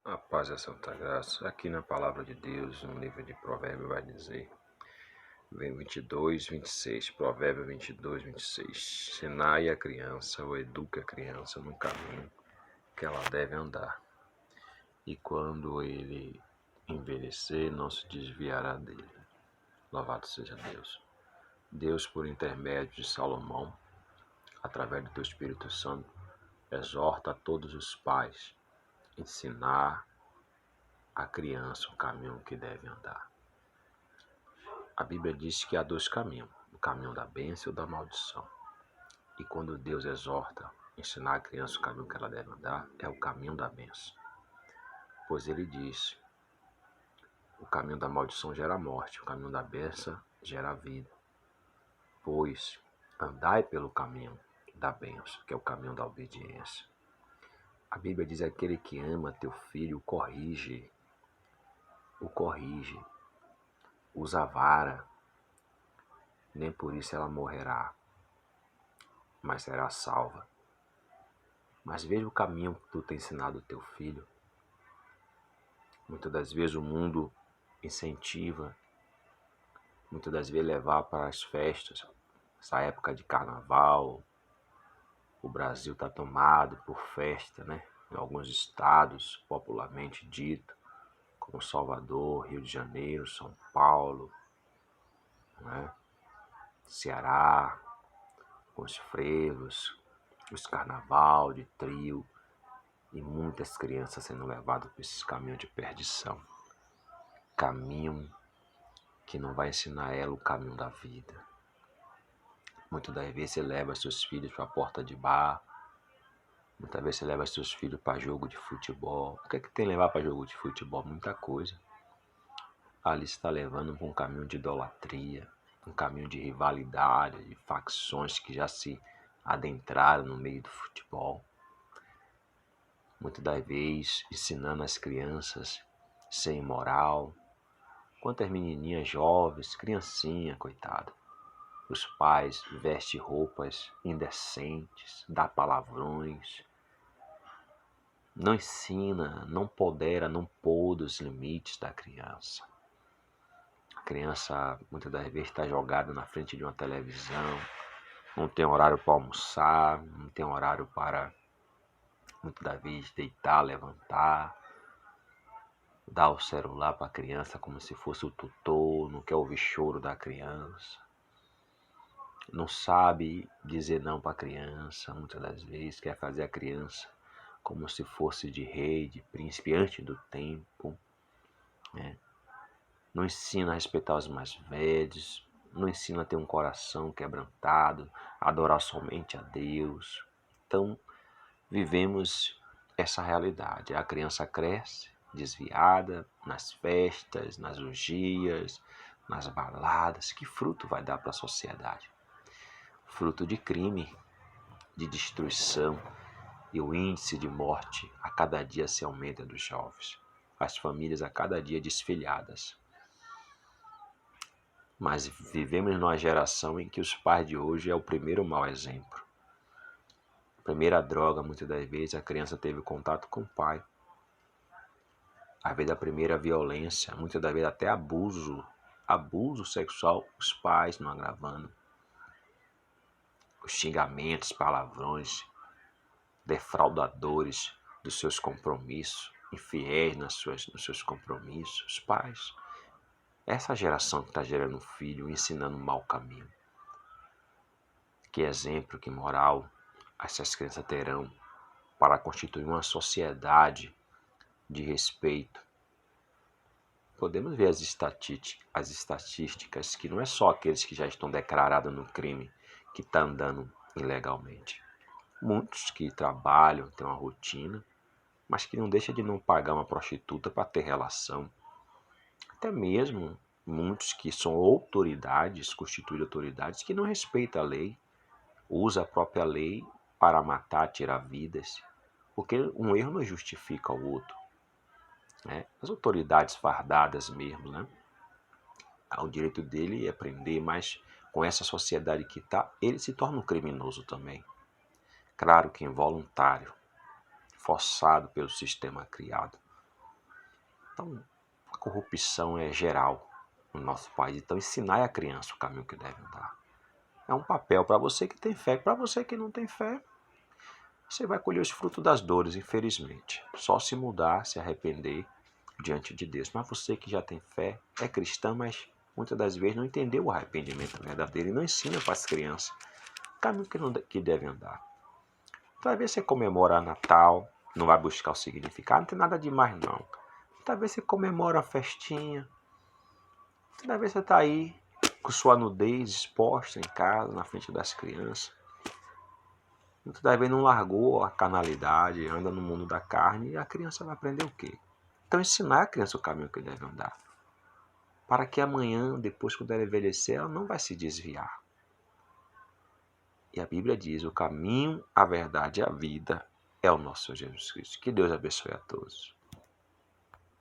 A paz e a santa graça. Aqui na palavra de Deus, no livro de Provérbios, vai dizer, vem 22, 26, Provérbio 22, 26. Ensinai a criança, ou eduque a criança no caminho que ela deve andar. E quando ele envelhecer, não se desviará dele. Louvado seja Deus. Deus, por intermédio de Salomão, através do teu Espírito Santo, exorta a todos os pais a ensinar a criança o caminho que deve andar. A Bíblia diz que há dois caminhos, o caminho da bênção e o da maldição. E quando Deus exorta, ensinar a criança o caminho que ela deve andar, é o caminho da bênção. Pois ele diz, o caminho da maldição gera morte, o caminho da bênção gera vida. Pois andai pelo caminho da bênção, que é o caminho da obediência. A Bíblia diz, aquele que ama teu filho, o corrige, usa a vara, nem por isso ela morrerá, mas será salva. Mas veja o caminho que tu tem ensinado ao teu filho. Muitas das vezes o mundo incentiva, muitas das vezes levar para as festas, essa época de carnaval, o Brasil está tomado por festa, né? Em alguns estados, popularmente dito, como Salvador, Rio de Janeiro, São Paulo, né? Ceará, com os frevos, os carnaval de trio, e muitas crianças sendo levadas por esses caminhos de perdição. Caminho que não vai ensinar ela o caminho da vida. Muitas das vezes você leva seus filhos para a porta de bar, muitas vezes você leva seus filhos para jogo de futebol. O que é que tem levar para jogo de futebol? Muita coisa. Ali você está levando para um caminho de idolatria, um caminho de rivalidade, de facções que já se adentraram no meio do futebol. Muitas das vezes ensinando as crianças a ser imoral. Quantas menininhas jovens, criancinha, coitado. Os pais vestem roupas indecentes, dá palavrões, não ensina, não pondera, não pôr os limites da criança. A criança muitas das vezes está jogada na frente de uma televisão, não tem horário para almoçar, não tem horário para, muitas das vezes, deitar, levantar. Dá o celular para a criança como se fosse o tutor, não quer ouvir choro da criança. Não sabe dizer não para a criança, muitas das vezes quer fazer a criança como se fosse de rei, de príncipe antes do tempo, né? Não ensina a respeitar os mais velhos, não ensina a ter um coração quebrantado, a adorar somente a Deus. Então, vivemos essa realidade. A criança cresce desviada nas festas, nas orgias, nas baladas. Que fruto vai dar para a sociedade? Fruto de crime, de destruição, e o índice de morte a cada dia se aumenta dos jovens. As famílias a cada dia desfilhadas. Mas vivemos numa geração em que os pais de hoje é o primeiro mau exemplo. A primeira droga, muitas das vezes, a criança teve contato com o pai. Às vezes a primeira violência, muitas das vezes até abuso sexual, os pais não agravando. Os xingamentos, palavrões, defraudadores dos seus compromissos, infiéis nos seus compromissos, os pais. Essa geração que está gerando um filho, ensinando um mau caminho. Que exemplo, que moral essas crianças terão para constituir uma sociedade de respeito? Podemos ver as estatísticas que não é só aqueles que já estão declarados no crime que estão andando ilegalmente. Muitos que trabalham, têm uma rotina, mas que não deixa de não pagar uma prostituta para ter relação. Até mesmo muitos que são autoridades, constituídas autoridades, que não respeitam a lei, usam a própria lei para matar, tirar vidas, porque um erro não justifica o outro. Né? As autoridades fardadas mesmo, né? O direito dele é prender, mas com essa sociedade que está, ele se torna um criminoso também. Claro que involuntário, forçado pelo sistema criado. Então, a corrupção é geral no nosso país. Então, ensinar a criança o caminho que deve andar. É um papel para você que tem fé. Para você que não tem fé, você vai colher os frutos das dores, infelizmente. Só se mudar, se arrepender diante de Deus. Mas você que já tem fé, é cristão, mas muitas das vezes não entendeu o arrependimento verdadeiro e não ensina para as crianças o caminho que deve andar. Então, às vezes você comemora Natal, não vai buscar o significado, não tem nada demais não. Talvez você comemora a festinha, talvez você está aí com sua nudez exposta em casa, na frente das crianças. Muitas das vezes não largou a carnalidade, anda no mundo da carne, e a criança vai aprender o quê? Então ensinar a criança o caminho que deve andar. Para que amanhã, depois quando ela envelhecer, ela não vai se desviar. E a Bíblia diz, o caminho, a verdade e a vida é o nosso Senhor Jesus Cristo. Que Deus abençoe a todos.